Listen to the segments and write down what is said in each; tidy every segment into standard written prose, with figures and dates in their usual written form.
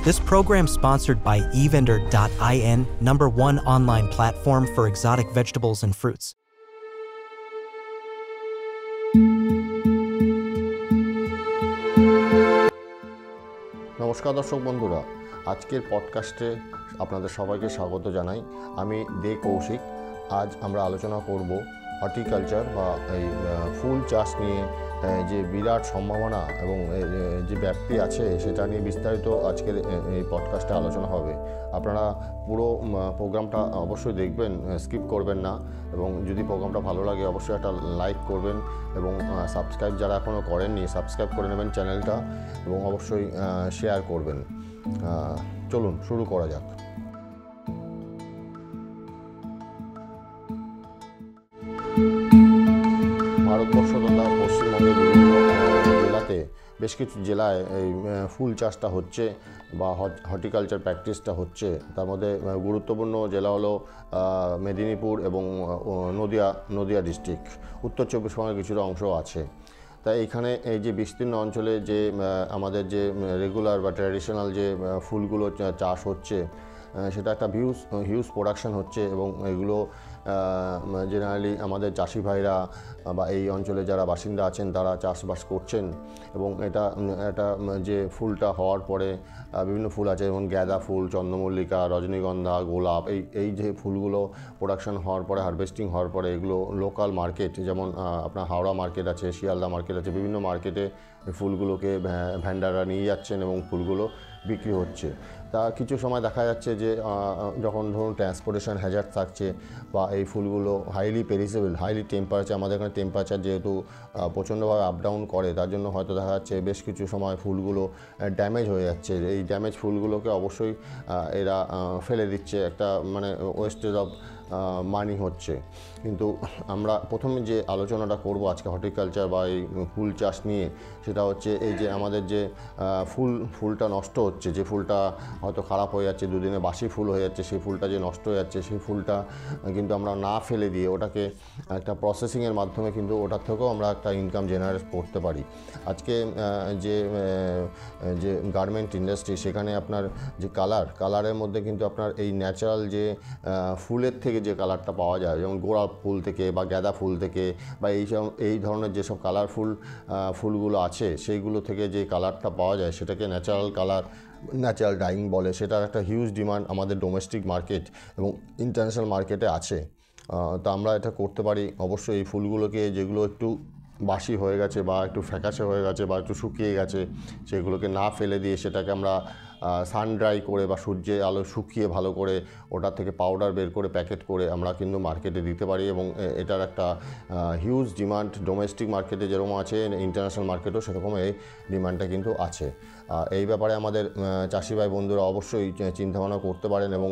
This program sponsored by eVendor.in, #1 online platform for exotic vegetables and fruits. নমস্কার দর্শক বন্ধুরা, আজকের পডকাস্টে আপনাদের সবাইকে স্বাগত জানাই। আমি দে কৌশিক। আজ আমরা আলোচনা করব হর্টিকালচার বা এই ফুল চাষ নিয়ে যে বিরাট সম্ভাবনা এবং যে ব্যাপ্তি আছে সেটা নিয়ে বিস্তারিত আজকের এই পডকাস্টে আলোচনা হবে। আপনারা পুরো প্রোগ্রামটা অবশ্যই দেখবেন, স্কিপ করবেন না, এবং যদি প্রোগ্রামটা ভালো লাগে অবশ্যই একটা লাইক করবেন এবং সাবস্ক্রাইব যারা এখনও করেননি সাবস্ক্রাইব করে নেবেন চ্যানেলটা, এবং অবশ্যই শেয়ার করবেন। চলুন শুরু করা যাক। ভারতবর্ষ তথা পশ্চিমবঙ্গের বিভিন্ন জেলাতে বেশ কিছু জেলায় এই ফুল চাষটা হচ্ছে বা হর্টিকালচার প্র্যাকটিসটা হচ্ছে। তার মধ্যে গুরুত্বপূর্ণ জেলা হলো মেদিনীপুর এবং নদিয়া ডিস্ট্রিক্ট, উত্তর চব্বিশ পরগনার কিছুটা অংশ আছে। তাই এখানে এই যে বিস্তীর্ণ অঞ্চলে যে আমাদের যে রেগুলার বা ট্র্যাডিশনাল যে ফুলগুলো চাষ হচ্ছে সেটা একটা হিউজ প্রোডাকশান হচ্ছে, এবং এগুলো জেনারেলি আমাদের চাষি ভাইরা বা এই অঞ্চলে যারা বাসিন্দা আছেন তারা চাষবাস করছেন। এবং এটা যে ফুলটা হওয়ার পরে বিভিন্ন ফুল আছে, যেমন গাঁদা ফুল, চন্দ্রমল্লিকা, রজনীগন্ধা, গোলাপ, এই যে ফুলগুলো প্রোডাকশান হওয়ার পরে, হারভেস্টিং হওয়ার পরে এগুলো লোকাল মার্কেট, যেমন আপনার হাওড়া মার্কেট আছে, শিয়ালদা মার্কেট আছে, বিভিন্ন মার্কেটে ফুলগুলোকে ভ্যান্ডাররা নিয়ে যাচ্ছেন এবং ফুলগুলো বিক্রি হচ্ছে। তা কিছু সময় দেখা যাচ্ছে যে যখন ধরুন ট্রান্সপোর্টেশন হ্যাজার্ড থাকছে বা এই ফুলগুলো হাইলি পেরিসেবল, হাইলি টেম্পারেচার, আমাদের এখানে টেম্পারেচার যেহেতু প্রচণ্ডভাবে আপ ডাউন করে, তার জন্য হয়তো দেখা যাচ্ছে বেশ কিছু সময় ফুলগুলো ড্যামেজ হয়ে যাচ্ছে। এই ড্যামেজ ফুলগুলোকে অবশ্যই এরা ফেলে দিচ্ছে, একটা মানে ওয়েস্টেজ অফ মানি হচ্ছে। কিন্তু আমরা প্রথমে যে আলোচনাটা করব আজকে হর্টিকালচার বা এই ফুল চাষ নিয়ে, সেটা হচ্ছে এই যে আমাদের যে ফুলটা নষ্ট হচ্ছে, যে ফুলটা হয়তো খারাপ হয়ে যাচ্ছে, দুদিনে বাসি ফুল হয়ে যাচ্ছে, সেই ফুলটা যে নষ্ট হয়ে যাচ্ছে, সেই ফুলটা কিন্তু আমরা না ফেলে দিয়ে ওটাকে একটা প্রসেসিংয়ের মাধ্যমে কিন্তু ওটার থেকেও আমরা একটা ইনকাম জেনারেট করতে পারি। আজকে যে গার্মেন্ট ইন্ডাস্ট্রি, সেখানে আপনার যে কালারের মধ্যে কিন্তু আপনার এই ন্যাচারাল যে ফুলের থেকে যে কালারটা পাওয়া যায়, যেমন গোলাপ ফুল থেকে বা গাঁদা ফুল থেকে বা এই ধরনের যেসব কালারফুল ফুলগুলো আছে সেইগুলো থেকে যে কালারটা পাওয়া যায় সেটাকে ন্যাচারাল কালার, ন্যাচারাল ডাইং বলে। সেটার একটা হিউজ ডিমান্ড আমাদের ডোমেস্টিক মার্কেট এবং ইন্টারন্যাশনাল মার্কেটে আছে। তা আমরা এটা করতে পারি। অবশ্যই এই ফুলগুলোকে, যেগুলো একটু বাসি হয়ে গেছে বা একটু ফ্যাকাশে হয়ে গেছে বা একটু শুকিয়ে গেছে, সেগুলোকে না ফেলে দিয়ে সেটাকে আমরা সান ড্রাই করে বা সূর্যে আলো শুকিয়ে ভালো করে ওটার থেকে পাউডার বের করে প্যাকেট করে আমরা কিন্তু মার্কেটে দিতে পারি, এবং এটার একটা হিউজ ডিমান্ড ডোমেস্টিক মার্কেটে যেরকম আছে, ইন্টারন্যাশনাল মার্কেটেও সেরকম এই ডিমান্ডটা কিন্তু আছে। এই ব্যাপারে আমাদের চাষি ভাই বন্ধুরা অবশ্যই চিন্তাভাবনা করতে পারেন, এবং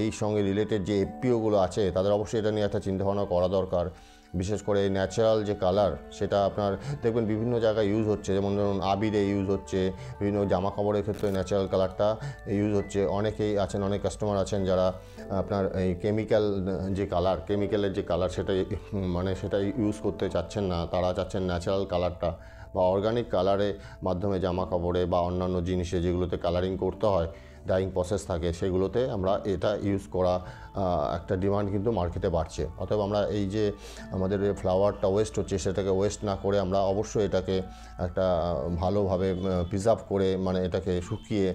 এই সঙ্গে রিলেটেড যে এফপিওগুলো আছে তাদের অবশ্যই এটা নিয়ে একটা চিন্তাভাবনা করা দরকার। বিশেষ করে ন্যাচারাল যে কালার, সেটা আপনার দেখবেন বিভিন্ন জায়গায় ইউজ হচ্ছে, যেমন ধরুন আবিরে ইউজ হচ্ছে, বিভিন্ন জামা কাপড়ের ক্ষেত্রে ন্যাচারাল কালারটা ইউজ হচ্ছে। অনেকেই আছেন, অনেক কাস্টমার আছেন যারা আপনার এই কেমিক্যালের যে কালার সেটা ইউজ করতে চাচ্ছেন না, তারা চাচ্ছেন ন্যাচারাল কালারটা বা অর্গানিক কালারের মাধ্যমে জামা কাপড়ে বা অন্যান্য জিনিসে যেগুলোতে কালারিং করতে হয়, ডাইং প্রসেস থাকে, সেগুলোতে আমরা এটা ইউজ করা একটা ডিমান্ড কিন্তু মার্কেটে বাড়ছে। অতএব আমরা এই যে আমাদের ফ্লাওয়ারটা ওয়েস্ট হচ্ছে সেটাকে ওয়েস্ট না করে আমরা অবশ্যই এটাকে একটা ভালোভাবে প্রিজার্ভ করে, মানে এটাকে শুকিয়ে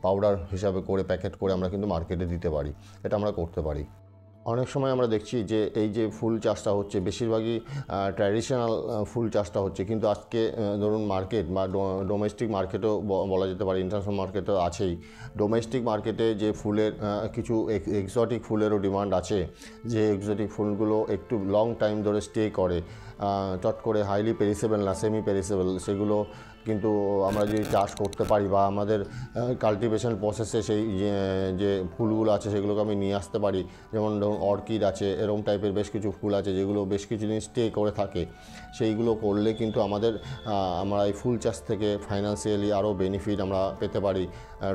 পাউডার হিসাবে করে প্যাকেট করে আমরা কিন্তু মার্কেটে দিতে পারি। এটা আমরা করতে পারি। অনেক সময় আমরা দেখছি যে এই যে ফুল চাষটা হচ্ছে বেশিরভাগই ট্র্যাডিশনাল ফুল চাষটা হচ্ছে, কিন্তু আজকে ধরুন মার্কেট বা ডোমেস্টিক মার্কেটও বলা যেতে পারে, ইন্টারন্যাশনাল মার্কেটও আছেই। ডোমেস্টিক মার্কেটে যে ফুলের কিছু এক্সোটিক ফুলেরও ডিমান্ড আছে, যে এক্সোটিক ফুলগুলো একটু লং টাইম ধরে স্টে করে, চট করে হাইলি পেরিসেবল না, সেমি পেরিসেবল, সেগুলো কিন্তু আমরা যদি চাষ করতে পারি বা আমাদের কাল্টিভেশন প্রসেসে সেই যে ফুলগুলো আছে সেগুলোকে আমি নিয়ে আসতে পারি। যেমন ধরুন অর্কিড আছে, এরকম টাইপের বেশ কিছু ফুল আছে যেগুলো বেশ কিছুদিন স্টে করে থাকে, সেইগুলো করলে কিন্তু আমরা এই ফুল চাষ থেকে ফাইন্যান্সিয়ালি আরও বেনিফিট আমরা পেতে পারি।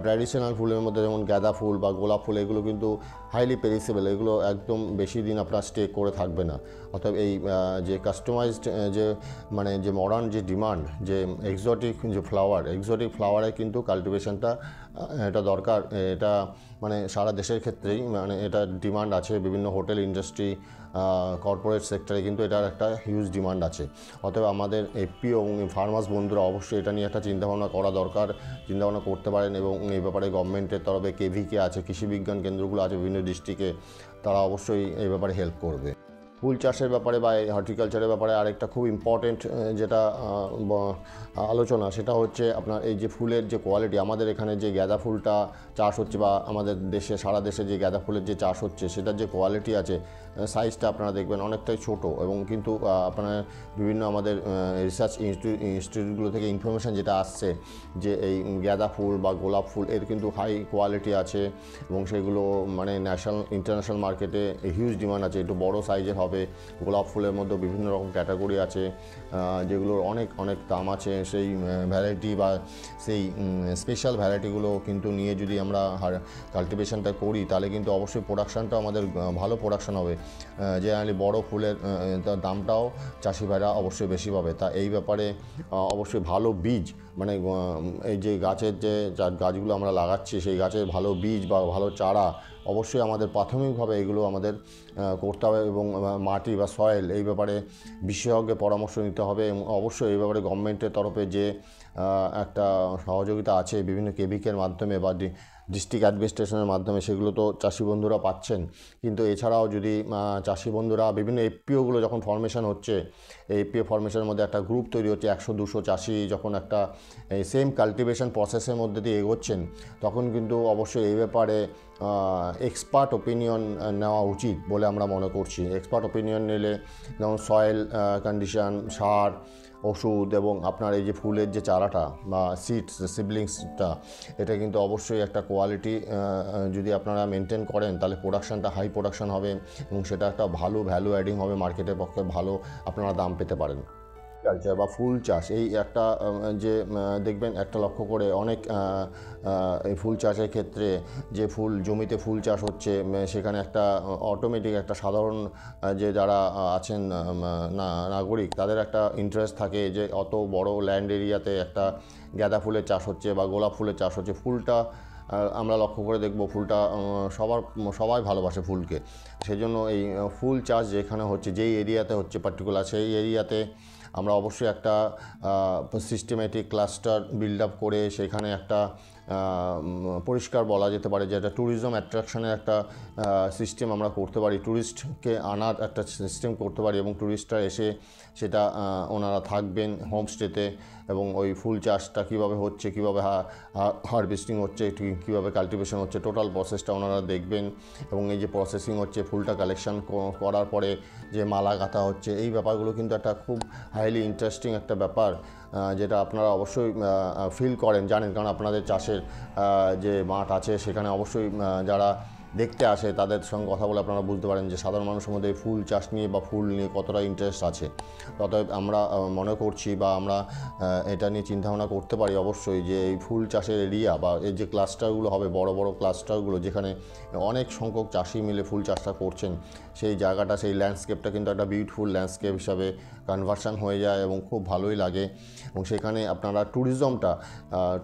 ট্র্যাডিশনাল ফুলের মধ্যে যেমন গাঁদা ফুল বা গোলাপ ফুল, এগুলো কিন্তু হাইলি পেরিসেবল, এগুলো একদম বেশি দিন আপনার স্টে করে থাকবে না। অর্থাৎ এই যে কাস্টমাইজড যে মডার্ন যে ডিমান্ড, যে এক্সোটিক এক্সোটিক যে ফ্লাওয়ারে কিন্তু কাল্টিভেশনটা এটা দরকার। এটা মানে সারা দেশের ক্ষেত্রেই মানে এটা ডিমান্ড আছে, বিভিন্ন হোটেল ইন্ডাস্ট্রি কর্পোরেট সেক্টরে কিন্তু এটার একটা হিউজ ডিমান্ড আছে। অতএব আমাদের এফপিও এবং ফার্মার্স বন্ধুরা অবশ্যই এটা নিয়ে একটা চিন্তাভাবনা করা দরকার, চিন্তাভাবনা করতে পারেন। এবং এই ব্যাপারে গভর্নমেন্টের তরফে কেভিকে আছে, কৃষি বিজ্ঞান কেন্দ্রগুলো আছে বিভিন্ন ডিস্ট্রিক্টে, তারা অবশ্যই এই ব্যাপারে হেল্প করবে। ফুল চাষের ব্যাপারে বা হর্টিকালচারের ব্যাপারে আরেকটা খুব ইম্পর্টেন্ট যেটা আলোচনা, সেটা হচ্ছে আপনার এই যে ফুলের যে কোয়ালিটি। আমাদের এখানে যে গাঁদা ফুলটা চাষ হচ্ছে বা আমাদের দেশে সারা দেশে যে গাঁদা ফুলের যে চাষ হচ্ছে, সেটার যে কোয়ালিটি আছে, সাইজটা আপনারা দেখবেন অনেকটাই ছোট। এবং কিন্তু আপনার বিভিন্ন আমাদের রিসার্চ ইনস্টিটিউটগুলো থেকে ইনফরমেশান যেটা আসছে যে এই গাঁদা ফুল বা গোলাপ ফুল এর কিন্তু হাই কোয়ালিটি আছে এবং সেগুলো মানে ইন্টারন্যাশনাল মার্কেটে হিউজ ডিমান্ড আছে। একটু বড় সাইজের হবে। গোলাপ ফুলের মধ্যে বিভিন্ন রকম ক্যাটাগরি আছে যেগুলোর অনেক অনেক দাম আছে। সেই ভ্যারাইটি বা সেই স্পেশাল ভ্যারাইটিগুলো কিন্তু নিয়ে যদি আমরা কাল্টিভেশনটা করি, তাহলে কিন্তু অবশ্যই প্রোডাকশানটাও আমাদের ভালো প্রোডাকশান হবে। জেনারেলি বড় ফুলের দামটাও চাষি ভাইরা অবশ্যই বেশি পাবে। তা এই ব্যাপারে অবশ্যই ভালো বীজ, মানে এই যে গাছের যে গাছগুলো আমরা লাগাচ্ছি, সেই গাছের ভালো বীজ বা ভালো চারা অবশ্যই আমাদের প্রাথমিকভাবে এগুলো আমাদের করতে হবে। এবং মাটি বা সয়েল এই ব্যাপারে বিশেষজ্ঞের পরামর্শ নিতে হবে। এবং অবশ্যই এই ব্যাপারে গভর্নমেন্টের তরফে যে একটা সহযোগিতা আছে বিভিন্ন কেভিকের মাধ্যমে বা ডিস্ট্রিক্ট অ্যাডমিনিস্ট্রেশনের মাধ্যমে, সেগুলো তো চাষি বন্ধুরা পাচ্ছেন। কিন্তু এছাড়াও যদি চাষি বন্ধুরা বিভিন্ন এফপিওগুলো যখন ফরমেশন হচ্ছে, এই এফপিও ফরমেশনের মধ্যে একটা গ্রুপ তৈরি হচ্ছে, 100-200 চাষি যখন একটা সেম কাল্টিভেশন প্রসেসের মধ্যে দিয়ে এগোচ্ছেন, তখন কিন্তু অবশ্যই এই ব্যাপারে এক্সপার্ট ওপিনিয়ন নেওয়া উচিত বলে আমরা মনে করছি। এক্সপার্ট ওপিনিয়ন নিলে যেমন সয়েল কন্ডিশন, সার, ওষুধ এবং আপনার এই যে ফুলের যে চারাটা বা সিডলিংসটা, এটা কিন্তু অবশ্যই একটা কোয়ালিটি যদি আপনারা মেনটেন করেন, তাহলে প্রোডাকশানটা হাই প্রোডাকশান হবে এবং সেটা একটা ভালো ভ্যালু অ্যাডিং হবে, মার্কেটের পক্ষে ভালো আপনারা দাম পেতে পারেন। কালচার বা ফুল চাষ এই একটা যে দেখবেন একটা লক্ষ্য করে অনেক এই ফুল চাষের ক্ষেত্রে যে ফুল জমিতে ফুল চাষ হচ্ছে, সেখানে একটা অটোমেটিক একটা সাধারণ যে যারা আছেন নাগরিক, তাদের একটা ইন্টারেস্ট থাকে যে অত বড় ল্যান্ড এরিয়াতে একটা গাঁদা ফুলের চাষ হচ্ছে বা গোলাপ ফুলের চাষ হচ্ছে। ফুলটা আমরা লক্ষ্য করে দেখব, ফুলটা সবাই ভালোবাসে ফুলকে। সেই জন্য এই ফুল চাষ যেখানে হচ্ছে, যেই এরিয়াতে হচ্ছে পার্টিকুলার, সেই এরিয়াতে আমরা অবশ্যই একটা সিস্টেমেটিক ক্লাস্টার বিল্ড আপ করে সেখানে একটা পরিষ্কার বলা যেতে পারে যে একটা ট্যুরিজম অ্যাট্রাকশনের একটা সিস্টেম আমরা করতে পারি, ট্যুরিস্টকে আনার একটা সিস্টেম করতে পারি এবং ট্যুরিস্টরা এসে সেটা ওনারা থাকবেন হোমস্টেতে এবং ওই ফুল চাষটা কীভাবে হচ্ছে, কীভাবে হারভেস্টিং হচ্ছে, কীভাবে কাল্টিভেশন হচ্ছে, টোটাল প্রসেসটা ওনারা দেখবেন। এবং এই যে প্রসেসিং হচ্ছে, ফুলটা কালেকশন করার পরে যে মালা গাঁথা হচ্ছে, এই ব্যাপারগুলো কিন্তু একটা খুব হাইলি ইন্টারেস্টিং একটা ব্যাপার, যেটা আপনারা অবশ্যই ফিল করেন, জানেন। কারণ আপনাদের চাষের যে মাঠ আছে, সেখানে অবশ্যই যারা দেখতে আসে তাদের সঙ্গে কথা বলে আপনারা বুঝতে পারেন যে সাধারণ মানুষের মধ্যে ফুল চাষ নিয়ে বা ফুল নিয়ে কতটা ইন্টারেস্ট আছে। অতএব আমরা মনে করছি বা আমরা এটা নিয়ে চিন্তাভাবনা করতে পারি অবশ্যই যে এই ফুল চাষের এরিয়া বা এই যে ক্লাস্টারগুলো হবে, বড় বড় ক্লাস্টারগুলো, যেখানে অনেক সংখ্যক চাষি মিলে ফুল চাষটা করছেন, সেই জায়গাটা, সেই ল্যান্ডস্কেপটা কিন্তু একটা বিউটিফুল ল্যান্ডস্কেপ হিসাবে কনভার্সন হয়ে যায় এবং খুব ভালোই লাগে। এবং সেখানে আপনারা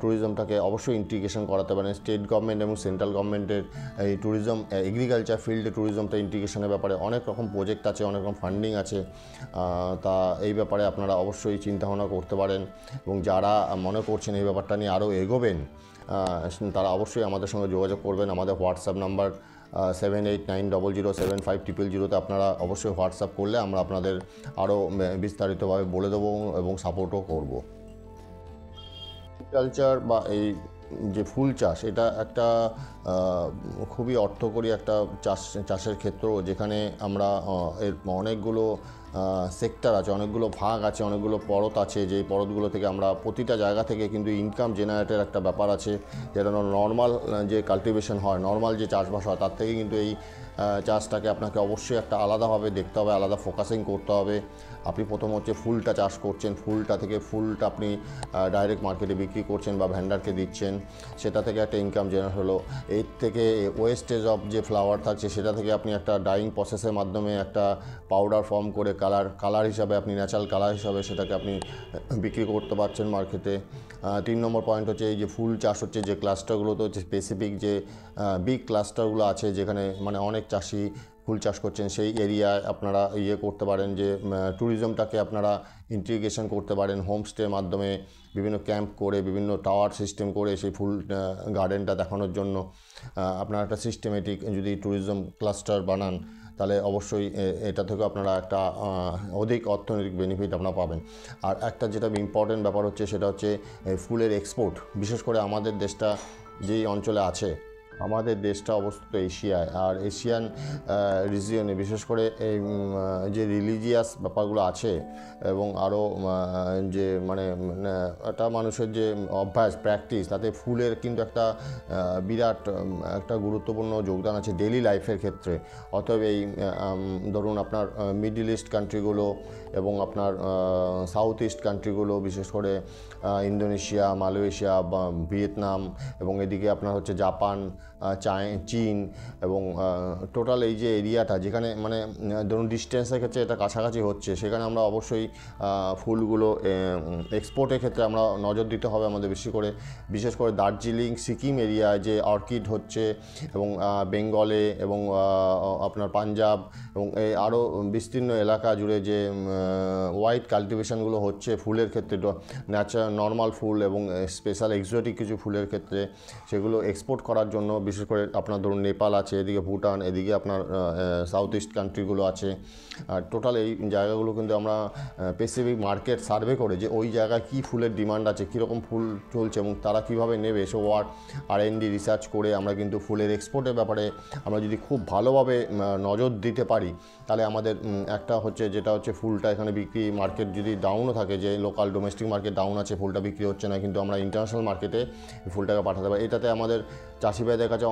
ট্যুরিজমটাকে অবশ্যই ইন্টিগ্রেশন করাতে পারেন। স্টেট গভর্নমেন্ট এবং সেন্ট্রাল গভর্নমেন্টের এই এগ্রিকালচার ফিল্ডে ট্যুরিজমটা ইন্টিগ্রেশনের ব্যাপারে অনেক রকম প্রজেক্ট আছে, অনেক রকম ফান্ডিং আছে। তা এই ব্যাপারে আপনারা অবশ্যই চিন্তাভাবনা করতে পারেন এবং যারা মনে করছেন এই ব্যাপারটা নিয়ে আরও এগোবেন, তারা অবশ্যই আমাদের সঙ্গে যোগাযোগ করবেন। আমাদের হোয়াটসঅ্যাপ নাম্বার 7890075000 আপনারা অবশ্যই হোয়াটসঅ্যাপ করলে আমরা আপনাদের আরও বিস্তারিতভাবে বলে দেবো এবং সাপোর্টও করব। কালচার বা এই যে ফুল চাষ, এটা একটা খুবই অর্থকরী একটা চাষের ক্ষেত্র, যেখানে আমরা এর অনেকগুলো সেক্টর আছে, অনেকগুলো ভাগ আছে, অনেকগুলো পরত আছে। যেই পরতগুলো থেকে আমরা প্রতিটা জায়গা থেকে কিন্তু ইনকাম জেনারেটের একটা ব্যাপার আছে, যেটা নর্মাল যে কাল্টিভেশন হয়, নর্মাল যে চাষবাস হয়, তার থেকে কিন্তু এই চাষটাকে আপনাকে অবশ্যই একটা আলাদাভাবে দেখতে হবে, আলাদা ফোকাসিং করতে হবে। আপনি প্রথম হচ্ছে ফুলটা চাষ করছেন, ফুলটা থেকে ফুলটা আপনি ডাইরেক্ট মার্কেটে বিক্রি করছেন বা ভ্যান্ডারকে দিচ্ছেন, সেটা থেকে একটা ইনকাম জেনারেট হলো। এর থেকে ওয়েস্টেজ অফ যে ফ্লাওয়ার থাকছে, সেটা থেকে আপনি একটা ডাইং প্রসেসের মাধ্যমে একটা পাউডার ফর্ম করে কালার হিসাবে আপনি ন্যাচারাল কালার হিসাবে সেটাকে আপনি বিক্রি করতে পারছেন মার্কেটে। 3 নম্বর পয়েন্ট হচ্ছে এই যে ফুল চাষ হচ্ছে যে ক্লাস্টারগুলোতে হচ্ছে স্পেসিফিক যে বিগ ক্লাস্টারগুলো আছে যেখানে মানে অনেক চাষি ফুল চাষ করছেন, সেই এরিয়ায় আপনারা করতে পারেন যে ট্যুরিজমটাকে আপনারা ইন্টিগ্রেশন করতে পারেন হোমস্টের মাধ্যমে, বিভিন্ন ক্যাম্প করে, বিভিন্ন টাওয়ার সিস্টেম করে সেই ফুল গার্ডেনটা দেখানোর জন্য আপনারা একটা সিস্টেমেটিক যদি ট্যুরিজম ক্লাস্টার বানান তাহলে অবশ্যই এটা থেকে আপনারা একটা অধিক অর্থনৈতিক বেনিফিট আপনারা পাবেন। আর একটা যেটা ইম্পর্টেন্ট ব্যাপার হচ্ছে সেটা হচ্ছে ফুলের এক্সপোর্ট। বিশেষ করে আমাদের দেশটা যেই অঞ্চলে আছে, আমাদের দেশটা অবস্থিত এশিয়ায়, আর এশিয়ান রিজিয়নে বিশেষ করে এই যে রিলিজিয়াস ব্যাপারগুলো আছে এবং আরও যে মানে একটা মানুষের যে অভ্যাস প্র্যাকটিস, তাতে ফুলের কিন্তু একটা বিরাট একটা গুরুত্বপূর্ণ যোগদান আছে ডেইলি লাইফের ক্ষেত্রে। অতএব এই ধরুন আপনার মিডল ইস্ট কান্ট্রিগুলো এবং আপনার সাউথ ইস্ট কান্ট্রিগুলো, বিশেষ করে ইন্দোনেশিয়া, মালয়েশিয়া বা ভিয়েতনাম এবং এদিকে আপনার হচ্ছে জাপান, চীন এবং টোটাল এই যে এরিয়াটা যেখানে মানে ধরুন ডিস্টেন্সের ক্ষেত্রে এটা কাছাকাছি হচ্ছে, সেখানে আমরা অবশ্যই ফুলগুলো এক্সপোর্টের ক্ষেত্রে আমরা নজর দিতে হবে আমাদের বিশেষ করে দার্জিলিং, সিকিম এরিয়ায় যে অর্কিড হচ্ছে এবং বেঙ্গলে এবং আপনার পাঞ্জাব এবং এই আরও বিস্তীর্ণ এলাকা জুড়ে যে হোয়াইট কাল্টিভেশনগুলো হচ্ছে ফুলের ক্ষেত্রে, ন্যাচারাল নর্মাল ফুল এবং স্পেশাল এক্সোটিক কিছু ফুলের ক্ষেত্রে, সেগুলো এক্সপোর্ট করার জন্য বিশেষ করে আপনার ধরুন নেপাল আছে, এদিকে ভুটান, এদিকে আপনার সাউথ ইস্ট কান্ট্রিগুলো আছে। আর টোটাল এই জায়গাগুলো কিন্তু আমরা স্পেসিফিক মার্কেট সার্ভে করে যে ওই জায়গায় কী ফুলের ডিমান্ড আছে, কীরকম ফুল চলছে এবং তারা কীভাবে নেবে, সো R&D রিসার্চ করে আমরা কিন্তু ফুলের এক্সপোর্টের ব্যাপারে আমরা যদি খুব ভালোভাবে নজর দিতে পারি তাহলে আমাদের একটা হচ্ছে যেটা হচ্ছে ফুলটা এখানে বিক্রি মার্কেট যদি ডাউনও থাকে, যে লোকাল ডোমেস্টিক মার্কেট ডাউন আছে, ফুলটা বিক্রি হচ্ছে না, কিন্তু আমরা ইন্টারন্যাশনাল মার্কেটে ফুলটাকে পাঠাতে পারি। এটাতে আমাদের চাষি ভাইদের কাছে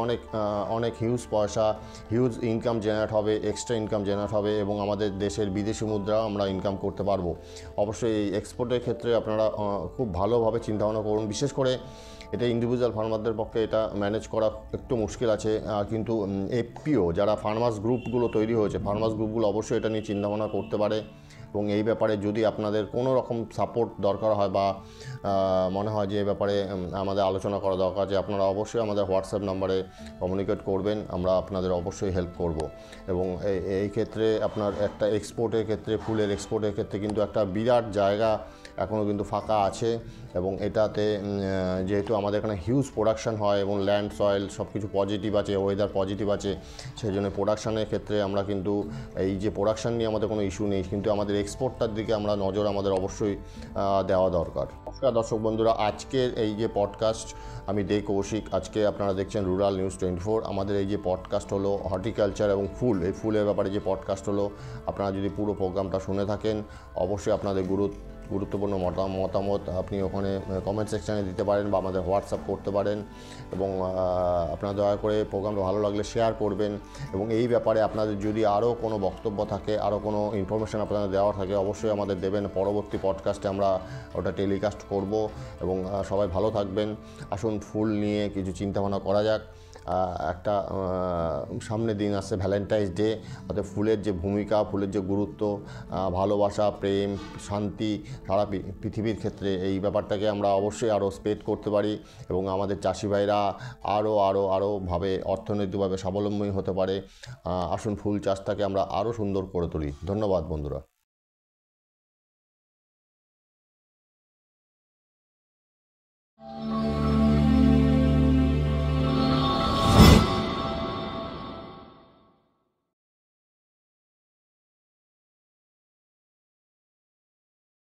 অনেক হিউজ পয়সা, হিউজ ইনকাম জেনারেট হবে, এক্সট্রা ইনকাম জেনারেট হবে এবং আমাদের দেশের বিদেশি মুদ্রা আমরা ইনকাম করতে পারবো। অবশ্যই এই এক্সপোর্টের ক্ষেত্রে আপনারা খুব ভালোভাবে চিন্তাভাবনা করুন। বিশেষ করে এটা ইন্ডিভিজুয়াল ফার্মারদের পক্ষে এটা ম্যানেজ করা একটু মুশকিল আছে, কিন্তু এফপিও যারা ফার্মার্স গ্রুপগুলো তৈরি হয়েছে, ফার্মার্স গ্রুপগুলো অবশ্যই এটা নিয়ে চিন্তাভাবনা করতে পারে এবং এই ব্যাপারে যদি আপনাদের কোনো রকম সাপোর্ট দরকার হয় বা মনে হয় যে এই ব্যাপারে আমাদের আলোচনা করা দরকার, যে আপনারা অবশ্যই আমাদের হোয়াটসঅ্যাপ নাম্বারে কমিউনিকেট করবেন, আমরা আপনাদের অবশ্যই হেল্প করব। এবং এই ক্ষেত্রে আপনার একটা এক্সপোর্টের ক্ষেত্রে, ফুলের এক্সপোর্টের ক্ষেত্রে কিন্তু একটা বিরাট জায়গা এখনও কিন্তু ফাঁকা আছে এবং এটাতে যেহেতু আমাদের এখানে হিউজ প্রোডাকশান হয় এবং ল্যান্ড সয়েল সব কিছু পজিটিভ আছে, ওয়েদার পজিটিভ আছে, সেই জন্য প্রোডাকশানের ক্ষেত্রে আমরা কিন্তু এই যে প্রোডাকশান নিয়ে আমাদের কোনো ইস্যু নেই, কিন্তু আমাদের এক্সপোর্টটার দিকে আমরা নজর আমাদের অবশ্যই দেওয়া দরকার। নমস্কার দর্শক বন্ধুরা, আজকের এই যে পডকাস্ট আমি দে কৌশিক, আজকে আপনারা দেখছেন রুরাল নিউজ 24। আমাদের এই যে পডকাস্ট হলো হর্টিকালচার এবং ফুল, এই ফুলের ব্যাপারে যে পডকাস্ট হলো, আপনারা যদি পুরো প্রোগ্রামটা শুনে থাকেন অবশ্যই আপনাদের গুরুত্বপূর্ণ মতামত আপনি ওখানে কমেন্ট সেকশানে দিতে পারেন বা আমাদের হোয়াটসঅ্যাপ করতে পারেন এবং আপনারা দয়া করে প্রোগ্রামটা ভালো লাগলে শেয়ার করবেন এবং এই ব্যাপারে আপনাদের যদি আরও কোনো বক্তব্য থাকে, আরও কোনো ইনফরমেশান আপনাদের দেওয়ার থাকে অবশ্যই আমাদের দেবেন। পরবর্তী পডকাস্টে আমরা ওটা টেলিকাস্ট করব এবং সবাই ভালো থাকবেন। আসুন ফুল নিয়ে কিছু চিন্তাভাবনা করা যাক। একটা সামনের দিন আসছে ভ্যালেন্টাইন্স ডে, অর্থাৎ ফুলের যে ভূমিকা, ফুলের যে গুরুত্ব, ভালোবাসা, প্রেম, শান্তি সারা পৃথিবীর ক্ষেত্রে, এই ব্যাপারটাকে আমরা অবশ্যই আরও স্প্রেড করতে পারি এবং আমাদের চাষি ভাইরা আরোভাবে অর্থনৈতিকভাবে স্বাবলম্বী হতে পারে। আসুন ফুল চাষটাকে আমরা আরও সুন্দর করে তুলি। ধন্যবাদ বন্ধুরা।